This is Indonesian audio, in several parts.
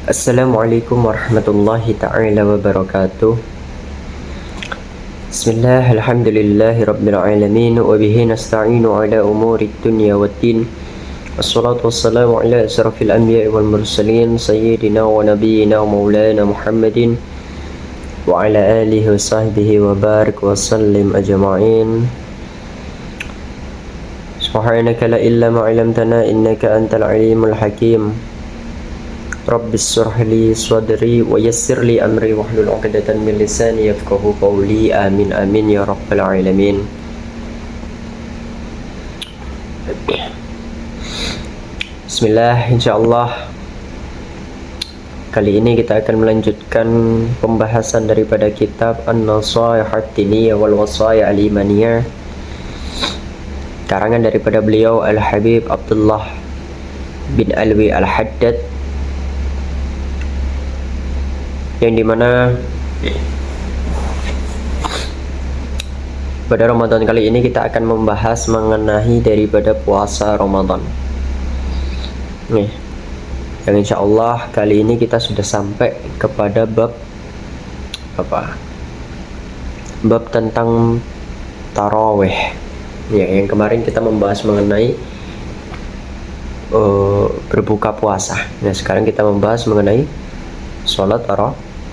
Assalamualaikum warahmatullahi ta'ala wabarakatuh. Bismillah, alhamdulillahi rabbil alamin. Wa bihi nasta'inu ala umuri dunya waddin. Wassalatu wassalamu ala asrafil anbiya'i wal mursalin sayyidina wa nabiyyina wa maulana Muhammadin wa ala alihi wa sahbihi wa barik wa sallim ajma'in. Subhanaka la ilma 'allamtana innaka antal alimul hakim. Rabbi syrah li sadri wa yassir li amri wahlul 'uqdatan min lisani yafqahu qawli. Amin amin ya rabbal alamin. Bismillah, insyaallah kali ini kita akan melanjutkan pembahasan daripada kitab An-Nasaih Ad-Diniyah wal Wasaya Al-Imaniyah karangan daripada beliau Al-Habib Abdullah bin Alwi Al-Haddad, yang dimana pada Ramadan kali ini kita akan membahas mengenai daripada puasa Ramadan nih, yang insya Allah kali ini kita sudah sampai kepada bab bab tentang taraweh ya, yang kemarin kita membahas mengenai berbuka puasa. Nah sekarang kita membahas mengenai sholat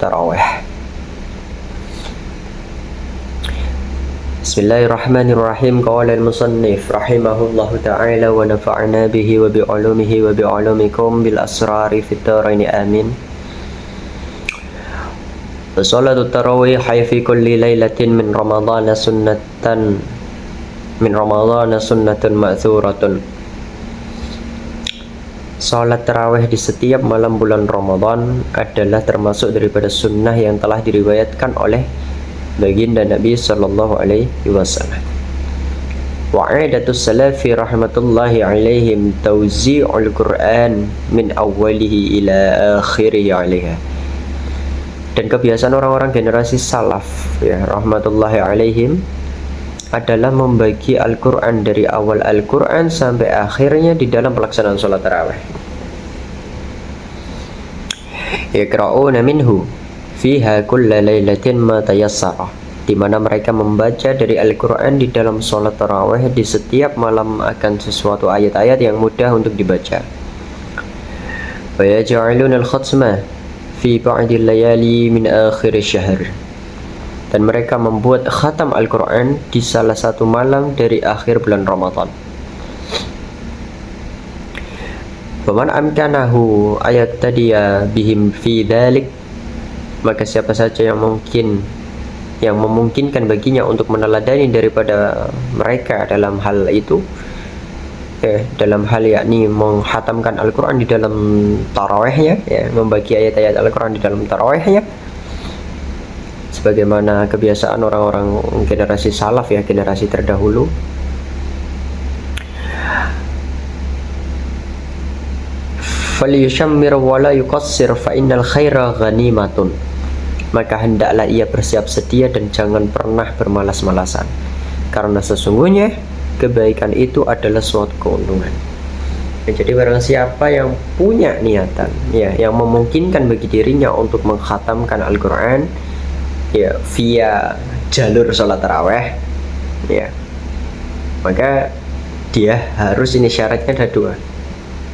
taraweh. Bismillahirrahmanirrahim. Qala al-musannif rahimahullahu ta'ala wa nafa'na bihi wa bi'ulumihi wa bi'ulumikum bil asrari fit darain amin. Salatu tarawih fi kulli lailatin min ramadhana sunnatun ma'thuratun. Salat tarawih di setiap malam bulan Ramadan adalah termasuk daripada sunnah yang telah diriwayatkan oleh baginda Nabi sallallahu alaihi wasallam. Wa 'adatus salafi rahmatullahi alaihim tawzi'ul Qur'an min awwalihi ila akhirih 'alaiha. Dan kebiasaan orang-orang generasi salaf ya rahmatullahi alaihim adalah membagi Al-Quran dari awal Al-Quran sampai akhirnya di dalam pelaksanaan sholat tarawih. Yaqra'una minhu fiha kulla lailatin ma tayassara, di mana mereka membaca dari Al-Quran di dalam sholat tarawih di setiap malam akan sesuatu ayat-ayat yang mudah untuk dibaca. Wa yaj'aluna al-khatma fi ba'di layali min akhir syahr, dan mereka membuat khatam Al-Quran di salah satu malam dari akhir bulan Ramadan. Waman amkanahu ayat tadiya bihim fi dhalik, maka siapa saja yang memungkinkan baginya untuk meneladani daripada mereka dalam hal itu, dalam hal yakni menghatamkan Al-Quran di dalam tarawihnya, membagi ayat-ayat Al-Quran di dalam tarawihnya, sebagaimana kebiasaan orang-orang generasi salaf ya, generasi terdahulu. Falyushammir wa la yuqassir fa innal khaira ghanimatun, maka hendaklah ia bersiap sedia dan jangan pernah bermalas-malasan, karena sesungguhnya kebaikan itu adalah suatu keuntungan. Jadi barang siapa yang punya niatan ya, yang memungkinkan bagi dirinya untuk mengkhatamkan Al-Quran ya via jalur sholat taraweh ya, maka dia harus, ini syaratnya ada dua,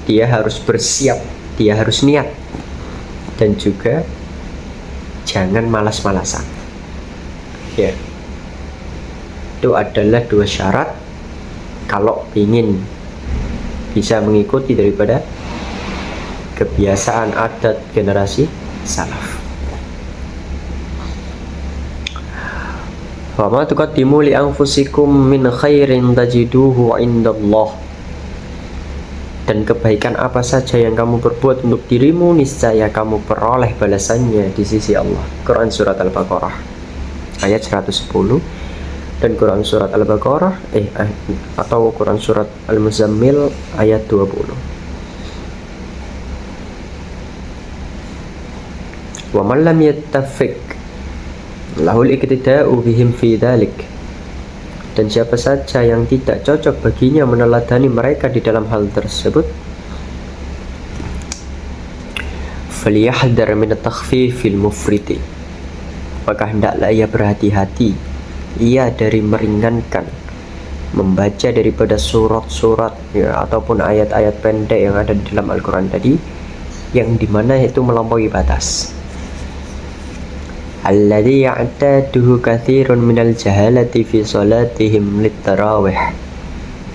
dia harus bersiap, dia harus niat, dan juga jangan malas-malasan ya. Itu adalah dua syarat kalau ingin bisa mengikuti daripada kebiasaan adat generasi salaf. Wa ma tuqaddimu li anfusikum min khairin tajiduhu 'indallah, dan kebaikan apa saja yang kamu perbuat untuk dirimu niscaya kamu peroleh balasannya di sisi Allah. Quran surat Al-Baqarah ayat 110 dan Quran surat Al-Baqarah atau Quran surat Al-Muzammil ayat 20. Wa man lam yattafiq lahul iqtida'u bihim fi dhalik, dan siapa saja yang tidak cocok baginya meneladani mereka di dalam hal tersebut, falyahdhar min at-takhfifil mufriti, maka hendaklah ia berhati-hati ia dari meringankan membaca daripada surat-surat ya, ataupun ayat-ayat pendek yang ada di dalam Al-Quran tadi, yang dimana itu melampaui batas. Alladhi ya'taduhu kathirun minal jahalati fi salatihim lit-tarawih,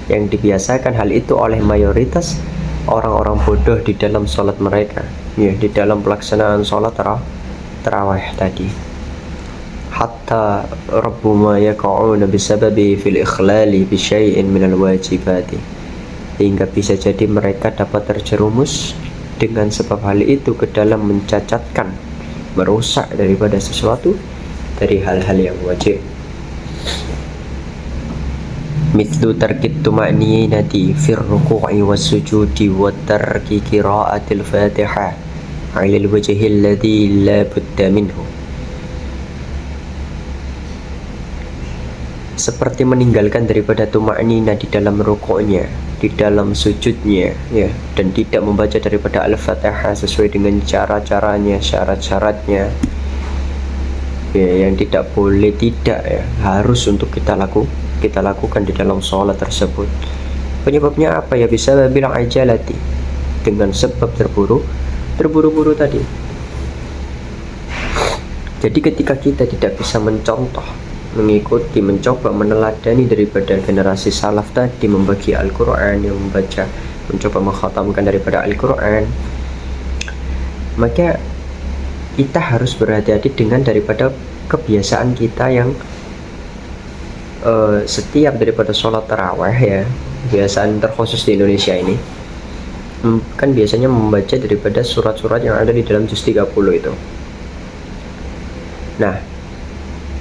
yang dibiasakan hal itu oleh mayoritas orang-orang bodoh di dalam salat mereka, ya, di dalam pelaksanaan salat tarawih tadi. Hatta rabbuma yaqa'una bisababi fil ikhlali bi syai'in minal wajibati, hingga bisa jadi mereka dapat terjerumus dengan sebab hal itu ke dalam mencacatkan, merusak daripada sesuatu dari hal-hal yang wajib. Mithlu tarkit tuma'ninati fir ruku'i was sujudi wa tarki qira'atil fatihah 'alal wajhi alladhi la budda minhu, seperti meninggalkan daripada tuma'nina di dalam rukuknya, di dalam sujudnya, ya, dan tidak membaca daripada Al-Fatihah sesuai dengan cara-caranya, syarat-syaratnya, ya, yang tidak boleh, tidak, ya, harus untuk kita lakukan di dalam sholat tersebut. Penyebabnya apa? Ya bisa bilang ajalati, dengan sebab terburu-buru tadi. Jadi ketika kita tidak bisa mencontoh, mengikuti, mencoba meneladani daripada generasi salaf tadi membagi Al-Quran, yang membaca, mencoba mengkhatamkan daripada Al-Quran, maka kita harus berhati-hati dengan daripada kebiasaan kita yang setiap daripada sholat tarawih, ya, kebiasaan terkhusus di Indonesia ini kan biasanya membaca daripada surat-surat yang ada di dalam juz 30 itu. Nah,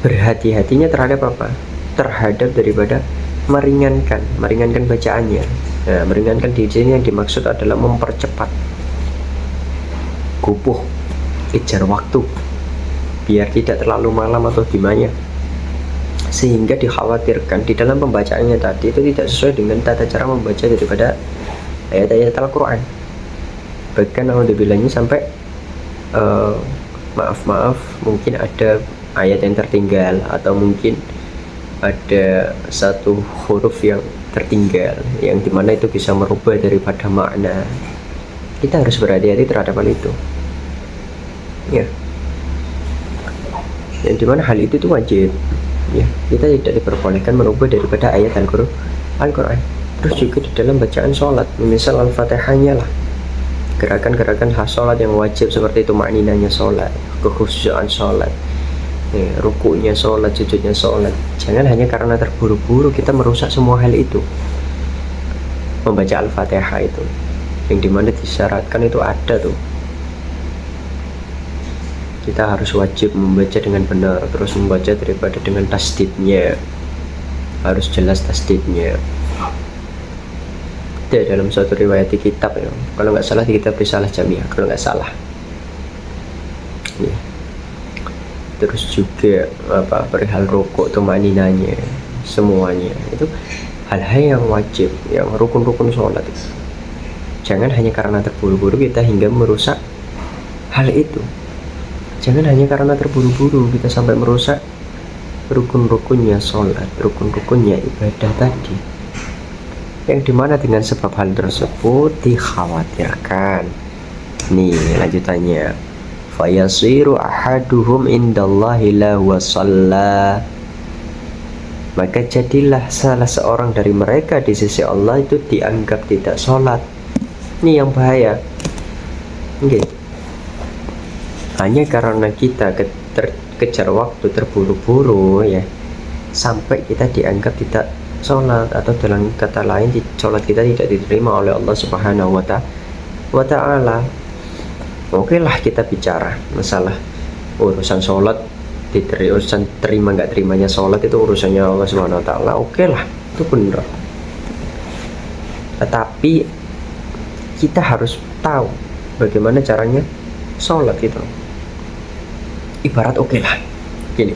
berhati-hatinya terhadap apa? Terhadap daripada meringankan bacaannya. Nah, meringankan di sini yang dimaksud adalah mempercepat, kupuh, kejar waktu, biar tidak terlalu malam atau gimana, sehingga dikhawatirkan di dalam pembacaannya tadi itu tidak sesuai dengan tata cara membaca daripada ayat-ayat Al-Quran. Bahkan alhamdulillahnya sampai maaf mungkin ada ayat yang tertinggal, atau mungkin ada satu huruf yang tertinggal, yang dimana itu bisa merubah daripada makna. Kita harus berhati-hati terhadap hal itu, ya, yang dimana hal itu tuh wajib, ya, kita tidak diperbolehkan merubah daripada ayat Al-Quran. Terus juga di dalam bacaan sholat, misal Al-Fatihahnya lah, gerakan-gerakan khas sholat yang wajib seperti itu, makninanya sholat, kekhusyuan sholat, ya, rukunya sholat, sujudnya sholat. Jangan hanya karena terburu-buru kita merusak semua hal itu. Membaca Al-Fatihah itu, yang dimana disyaratkan itu ada tuh, kita harus wajib membaca dengan benar, terus membaca daripada dengan tasdidnya, harus jelas tasdidnya. Itu dalam suatu riwayat di kitab, ya, kalau nggak salah di kitab Risalah Jamiah, kalau nggak salah, ya. Terus juga apa, perihal rukuk, tumaninanya, semuanya itu hal-hal yang wajib, yang rukun-rukun sholat. Jangan hanya karena terburu-buru kita hingga merusak hal itu. Jangan hanya karena terburu-buru kita sampai merusak rukun-rukunnya sholat, rukun-rukunnya ibadah tadi, yang dimana dengan sebab hal tersebut dikhawatirkan. Nih lanjutannya, fayasiru ahaduhum indallahi la wasalla, maka jadilah salah seorang dari mereka di sisi Allah itu dianggap tidak sholat. Ini yang bahaya. Okay. Hanya karena kita kejar waktu, terburu-buru, ya, sampai kita dianggap tidak sholat, atau dalam kata lain sholat kita tidak diterima oleh Allah Subhanahu wa ta'ala. Oke lah, kita bicara masalah urusan sholat, urusan terima nggak terimanya sholat itu urusannya Allah Subhanahu wa ta'ala. Oke lah, itu benar. Tetapi kita harus tahu bagaimana caranya sholat itu. Ibarat oke lah, gini,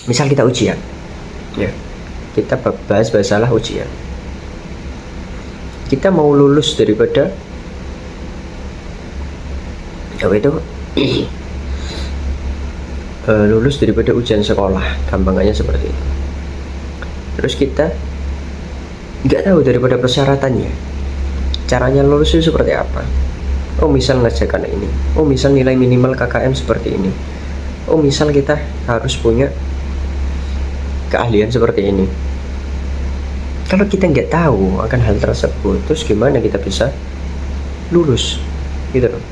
misal kita ujian, ya, kita bahas masalah ujian. Kita mau lulus daripada Apa itu? Lulus daripada ujian sekolah, gampangannya seperti itu. Terus kita nggak tahu daripada persyaratannya, caranya lulus itu seperti apa. Oh misal ngajarkan ini, oh misal nilai minimal KKM seperti ini, oh misal kita harus punya keahlian seperti ini. Kalau kita nggak tahu akan hal tersebut, terus gimana kita bisa lulus gitu loh.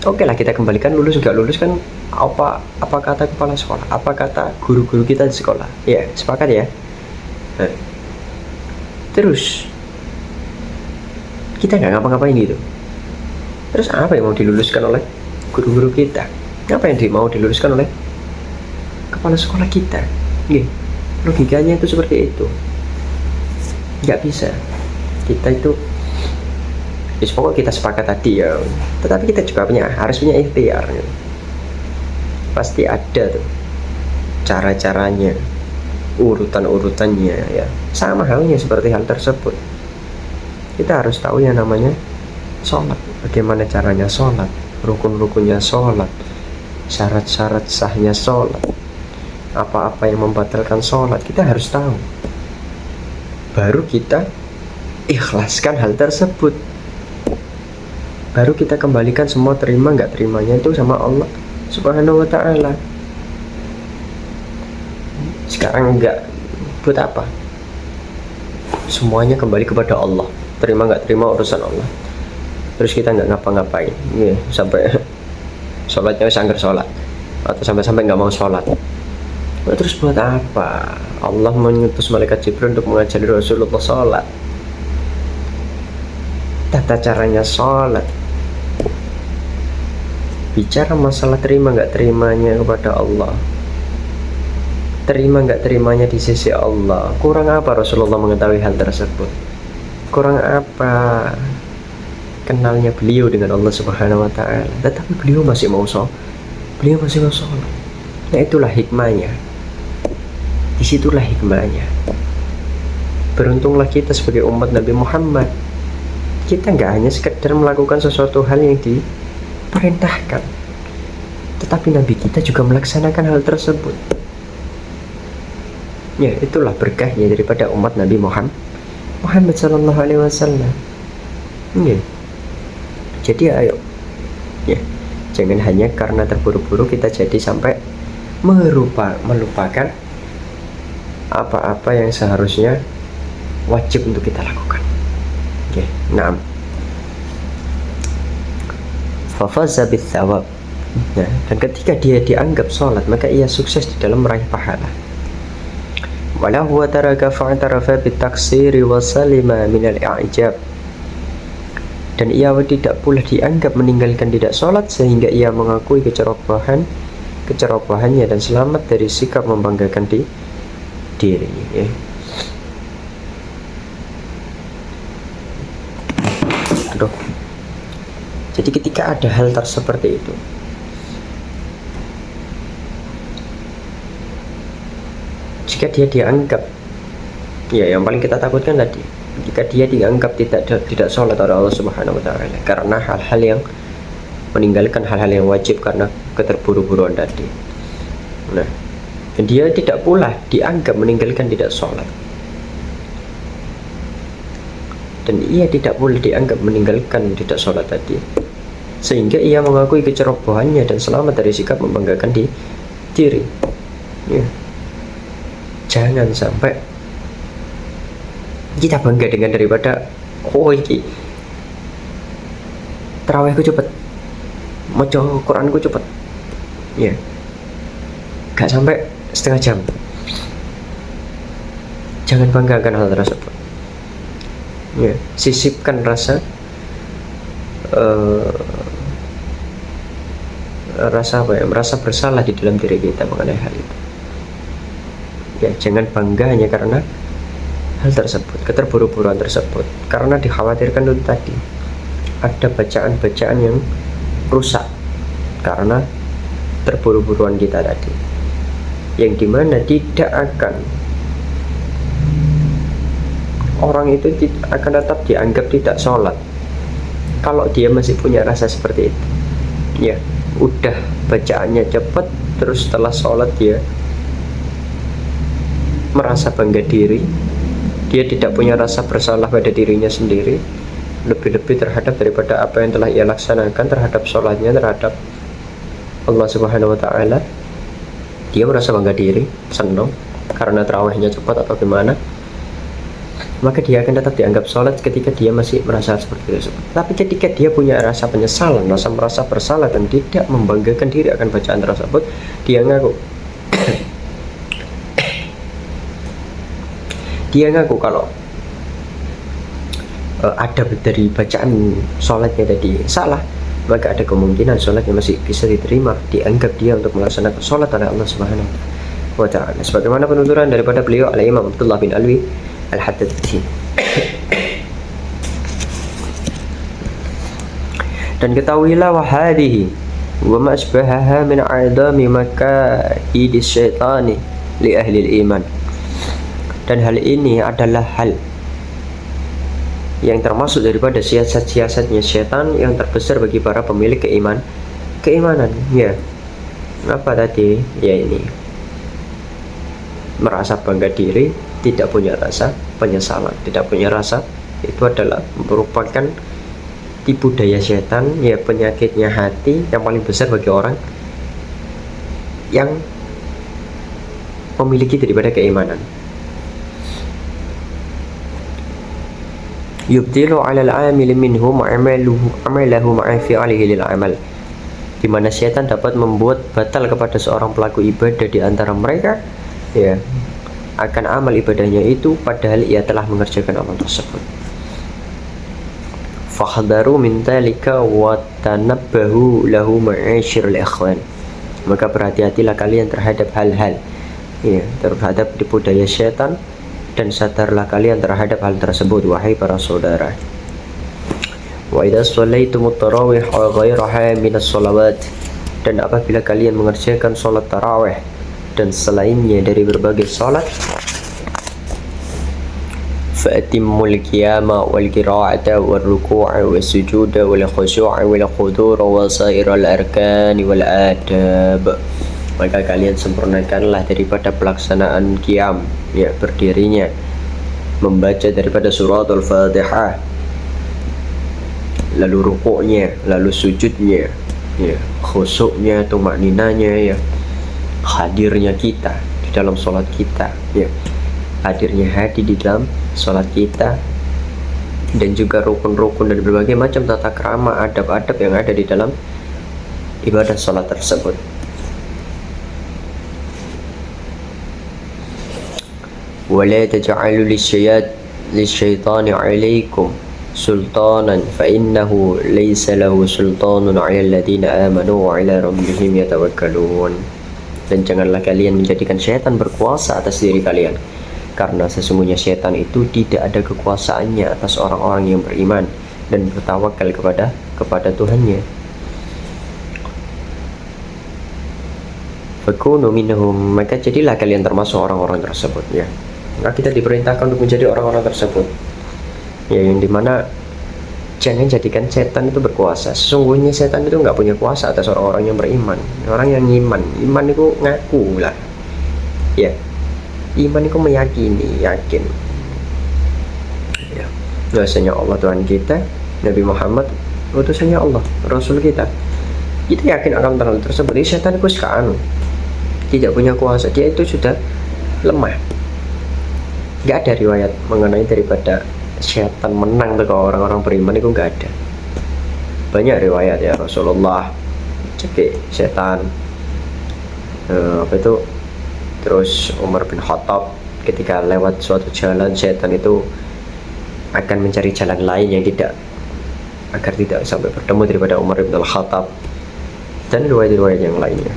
Oke lah, kita kembalikan lulus nggak lulus kan apa kata kepala sekolah, apa kata guru-guru kita di sekolah, ya sepakat ya. Nah, terus kita nggak ngapa-ngapain gitu, terus apa yang mau diluluskan oleh guru-guru kita, apa yang mau diluluskan oleh kepala sekolah kita? Logikanya itu seperti itu. Nggak bisa. Kita itu pokoknya kita sepakat tadi ya, tetapi kita juga harus punya ikhtiar gitu. Pasti ada tuh cara-caranya, urutan-urutannya ya. Sama halnya seperti hal tersebut, kita harus tahu yang namanya sholat, bagaimana caranya sholat, rukun-rukunnya sholat, syarat-syarat sahnya sholat, apa-apa yang membatalkan sholat, kita harus tahu. Baru kita ikhlaskan hal tersebut, baru kita kembalikan semua terima nggak terimanya itu sama Allah Subhanahu wa ta'ala. Sekarang enggak, buat apa? Semuanya kembali kepada Allah, terima nggak terima urusan Allah. Terus kita nggak ngapa-ngapain sampai sholatnya sanggar sholat, atau sampai nggak mau sholat. Terus buat apa Allah mengutus malaikat Jibril untuk mengajari Rasulullah sholat, tata caranya sholat, bicara masalah terima nggak terimanya kepada Allah, terima nggak terimanya di sisi Allah. Kurang apa Rasulullah mengetahui hal tersebut? Kurang apa kenalnya beliau dengan Allah Subhanahu wa ta'ala? Tetapi beliau masih mau sholat. Nah itulah hikmahnya. Disitulah hikmahnya. Beruntunglah kita sebagai umat Nabi Muhammad. Kita nggak hanya sekedar melakukan sesuatu hal yang diperintahkan, tetapi Nabi kita juga melaksanakan hal tersebut. Ya itulah berkahnya daripada umat Nabi Muhammad Sallallahu Alaihi Wasallam. Ya. Jadi ayo, ya jangan hanya karena terburu-buru kita jadi sampai melupakan apa-apa yang seharusnya wajib untuk kita lakukan. Oke, naam. Fafaza bitsawab. Nah, dan ketika dia dianggap sholat, maka ia sukses di dalam meraih pahala. Wala huwa taraka fa'tarafa bitaksiri wa salima minal i'jab. Dan ia tidak pula dianggap meninggalkan tidak sholat sehingga ia mengakui kecerobohannya dan selamat dari sikap membanggakan diri. Ya. Aduh. Jadi ketika ada hal seperti itu, jika dia dianggap, ya yang paling kita takutkan tadi, jika dia dianggap tidak sholat oleh Allah Subhanahu wa ta'ala karena hal-hal yang meninggalkan hal-hal yang wajib karena keterburu-buruan tadi. Nah, dia tidak pula dianggap meninggalkan tidak sholat, dan ia tidak boleh dianggap meninggalkan tidak sholat tadi sehingga ia mengakui kecerobohannya dan selamat dari sikap membanggakan diri. Ya. Jangan sampai kita bangga dengan daripada iki tarawihku cepet, maca Quranku cepet, ya gak sampai setengah jam. Jangan banggakan hal tersebut. Ya, sisipkan rasa merasa bersalah di dalam diri kita mengenai hal itu. Ya, jangan bangga hanya karena hal tersebut, keterburu-buruan tersebut, karena dikhawatirkan itu tadi ada bacaan-bacaan yang rusak karena terburu-buruan kita tadi, yang dimana tidak akan, orang itu akan tetap dianggap tidak sholat kalau dia masih punya rasa seperti itu. ya udah bacaannya cepat, terus setelah sholat dia merasa bangga diri, dia tidak punya rasa bersalah pada dirinya sendiri, lebih-lebih terhadap daripada apa yang telah ia laksanakan terhadap sholatnya, terhadap Allah Subhanahu wa Ta'ala. Dia merasa bangga diri, senang karena tarawihnya cepat atau gimana, maka dia akan tetap dianggap sholat ketika dia masih merasa seperti itu. Tapi ketika dia punya rasa penyesalan, merasa bersalah dan tidak membanggakan diri akan bacaan tersebut, dia ngaku kalau ada dari bacaan sholatnya tadi salah, maka ada kemungkinan sholatnya masih bisa diterima, dianggap dia untuk melaksanakan sholat oleh Allah Subhanahu wa Ta'ala, sebagaimana penuturan daripada beliau Al-Imam Abdullah bin Alwi Al-Haddadi. Dan ketahuilah wahadihi wa ma asbahaha min a'dami makaidi syaitani li ahli iman, dan hal ini adalah hal yang termasuk daripada siasat-siasatnya syaitan yang terbesar bagi para pemilik keimanan. Ya, apa tadi? Ya ini, merasa bangga diri, tidak punya rasa penyesalan, tidak punya rasa, itu adalah merupakan tipu daya setan, ya penyakitnya hati yang paling besar bagi orang yang memiliki daripada keimanan. Yubtilu 'alal 'amil minhum amalahu ma'a fi'alihi lil 'amal, di mana setan dapat membuat batal kepada seorang pelaku ibadah di antara mereka, ya, akan amal ibadahnya itu padahal ia telah mengerjakan amal tersebut. Fahdharu min dzalika wa tanabbahu lahu ma'asyirul ikhwan, maka berhati-hatilah kalian terhadap hal-hal, ya, terhadap tipu daya setan, dan sadarlah kalian terhadap hal tersebut wahai para saudara. Wa idza shallaitumut tarawih wa ghairaha minas shalawat, dan apabila kalian mengerjakan salat tarawih dan selainnya dari berbagai salat, fa'timmul qiyama wal qira'ata wal ruku'a was sujuda wal khushu'a wal qudur wa sa'iral arkani wal adab, maka kalian sempurnakanlah daripada pelaksanaan qiyam, ya berdirinya, membaca daripada surat al-Fatihah, lalu rukuknya, lalu sujudnya, ya khusyuknya, tumakninanya, ya hadirnya kita di dalam sholat kita, ya hadirnya hati di dalam sholat kita, dan juga rukun-rukun dan berbagai macam tata krama, adab-adab yang ada di dalam ibadah sholat tersebut. ولا تجعلوا للشيطان عليكم سلطانا فإنه ليس له سلطان على الذين آمنوا وعلى ربهم يتوكلون, dan janganlah kalian menjadikan syaitan berkuasa atas diri kalian, karena sesungguhnya syaitan itu tidak ada kekuasaannya atas orang-orang yang beriman dan bertawakal kepada Tuhannya. Fakunu minhum, maka jadilah kalian termasuk orang-orang tersebut, ya. Maka kita diperintahkan untuk menjadi orang-orang tersebut, ya, yang dimana jangan jadikan setan itu berkuasa. Sesungguhnya setan itu nggak punya kuasa atas orang-orang yang beriman. Orang yang iman itu ngaku lah, ya, iman itu meyakini, yakin, ya, bahwasanya Allah Tuhan kita, Nabi Muhammad utusannya Allah, Rasul kita yakin akan hal tersebut. Jadi setan itu sekarang tidak punya kuasa, dia itu sudah lemah. Nggak ada riwayat mengenai daripada setan menang ke orang-orang beriman, itu nggak ada. Banyak riwayat, ya, Rasulullah cekik setan, apa itu, terus Umar bin Khattab ketika lewat suatu jalan, setan itu akan mencari jalan lain yang tidak, agar tidak sampai bertemu daripada Umar bin Khattab, dan riwayat-riwayat yang lainnya.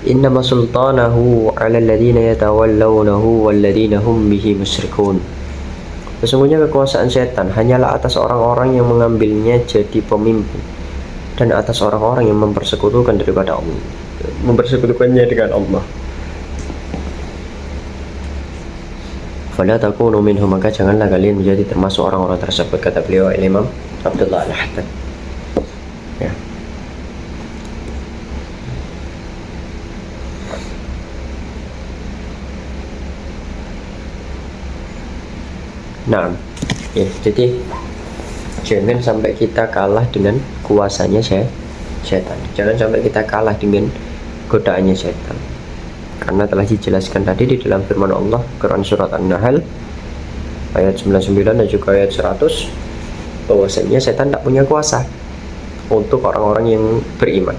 Innama sultanahu 'ala alladhina yatawallawnahu walladhina hum bihi musyrikun, sesungguhnya kekuasaan setan hanyalah atas orang-orang yang mengambilnya jadi pemimpin dan atas orang-orang yang mempersekutukan daripada Allah, mempersekutukannya dengan Allah. Fala takunu minhum, maka janganlah kalian menjadi termasuk orang-orang tersebut, kata beliau Imam Abdullah Al-Haddad. Ya. Nah, ya, jadi jangan sampai kita kalah dengan kuasanya setan. Jangan sampai kita kalah dengan godaannya setan. Karena telah dijelaskan tadi di dalam firman Allah Quran surat An-Nahl ayat 99 dan juga ayat 100 bahwasanya setan tak punya kuasa untuk orang-orang yang beriman.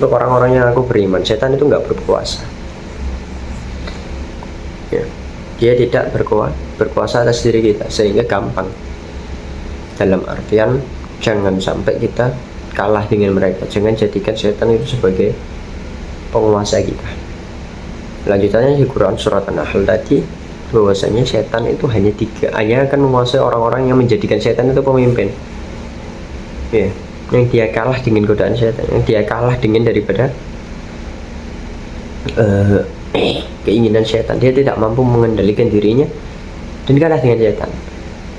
Untuk orang-orang yang aku beriman, setan itu nggak berkuasa. Ya. Dia tidak berkuasa atas diri kita, sehingga gampang. Dalam artian jangan sampai kita kalah dengan mereka. Jangan jadikan setan itu sebagai penguasa kita. Lanjutannya di Quran surat An-Nahl tadi bahwasanya setan itu hanya akan menguasai orang-orang yang menjadikan setan itu pemimpin. Ya, yang dia kalah dengan godaan setan, yang dia kalah dengan daripada keinginan setan. Dia tidak mampu mengendalikan dirinya dan kalah dengan setan,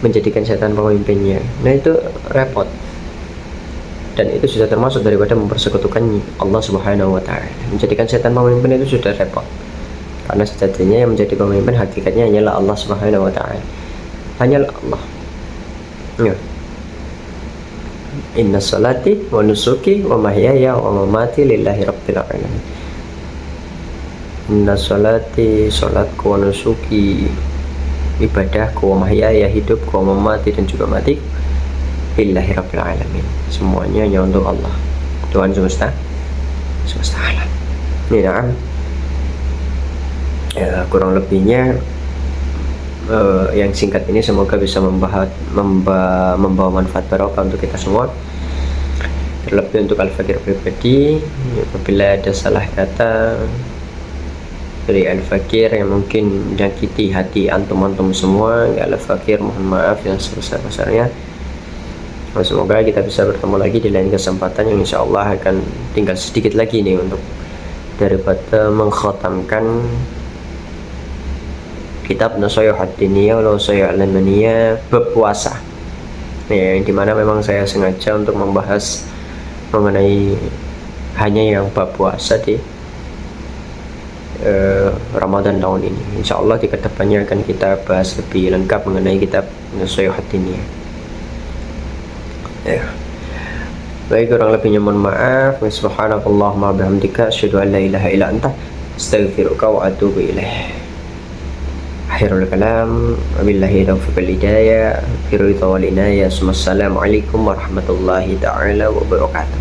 menjadikan setan pemimpinnya. Nah, itu repot, dan itu sudah termasuk daripada mempersekutukan Allah Subhanahu wa Ta'ala. Menjadikan setan pemimpin itu sudah repot, karena sejatinya yang menjadi pemimpin hakikatnya hanyalah Allah Subhanahu wa Ta'ala, hanyalah Allah. Ya. Inna salati wa nusuki wa mahyaya wa mamati lillahi rabbil alamin. Inna salati, salatku, wa nusuki, ibadahku, wa mahyaya, hidupku, wa mamati, dan juga mati, lillahi rabbil alamin. Semuanya hanya untuk Allah, Tuhan semesta alam. Ini nah, ya, kurang lebihnya yang singkat ini semoga bisa membawa manfaat barokah untuk kita semua. Terlebih untuk Al-Fakir pribadi, apabila ada salah kata dari Al-Fakir yang mungkin menyakiti hati antum semua, ya Al-Fakir mohon maaf yang sebesar-besarnya. Semoga kita bisa bertemu lagi di lain kesempatan yang insya Allah akan tinggal sedikit lagi nih untuk daripada mengkhatamkan kitab Nashayih Ad-Diniyah wa Nashayih Al-Maniyah bab puasa, ya, yang dimana memang saya sengaja untuk membahas mengenai hanya yang bab puasa di Ramadan tahun ini. Insya Allah di kedepannya akan kita bahas lebih lengkap mengenai kitab Nashayih Ad-Diniyah. Ya. Baik, kurang lebihnya mohon maaf. Subhanakallahumma bihamdika asyhadu an la ilaha illa anta astaghfiruka wa atubu ilaih. Akhirul kalam, wabillahi taufiq wal hidayah, fi ridha wal inayah. Assalamualaikum warahmatullahi taala wabarakatuh.